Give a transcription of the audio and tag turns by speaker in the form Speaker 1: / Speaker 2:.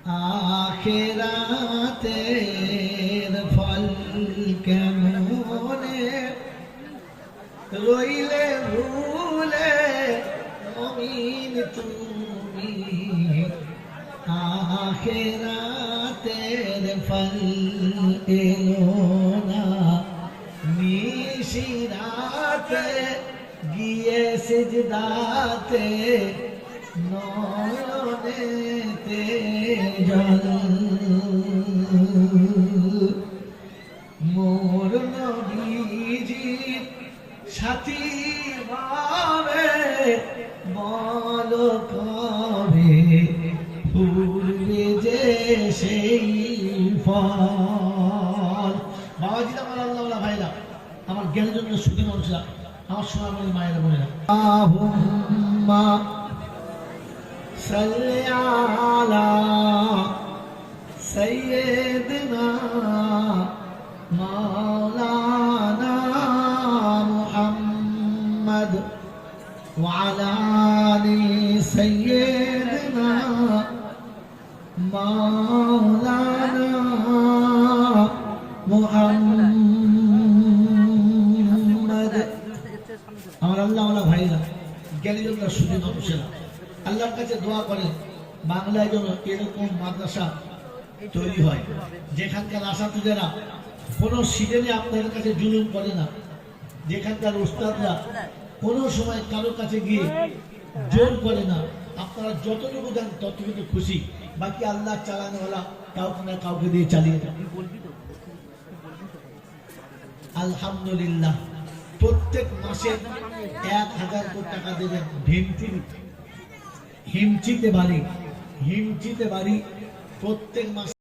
Speaker 1: আখিরাতের ফল কেমনে রইলে ভুলে মুমিন তুমি আখিরাতের ফল এলো না নিশিরাতে গিয়ে সিজদাতে নয়নেতে জল মোর নবীজির সাথী ভাবে বল কবে ফুলবে যে সেই ফল। বাবাজি আমার আল্লাহ ভাইরা আমার জ্ঞানের জন্য সুখী মানুষরা আমার সোনামণি মায়েরা বোনেরা আহুম্মা সাল্লি আলা সাইয়্যিদিনা মাওলানা মুহাম্মদ ওয়া আলা আলি সাইয়্যিদিনা মাওলানা মুহাম্মদ। আমার আল্লাহওয়ালা ভাইরা জ্ঞানীরা সুদী মানুষেরা আল্লাহর কাছে দোয়া করেন বাংলায় যেন এরকম মাদ্রাসা তৈরি হয় যেখানকার আসাতুদেরা কোনো সিজনে আপনাদের কাছে জুলুম করে না, যেখানকার উস্তাদরা কোনো সময় কারোর কাছে গিয়ে জোর করে না, আপনারা যতটুকু দেন ততটুকু খুশি, বাকি আল্লাহ চালানোওয়ালা কাউকে না কাউকে দিয়ে চালিয়ে যান। আলহামদুলিল্লাহ প্রত্যেক মাসে 1000 কোটি টাকা দেবেন হিমচিতে বাড়ি প্রত্যেক মাসে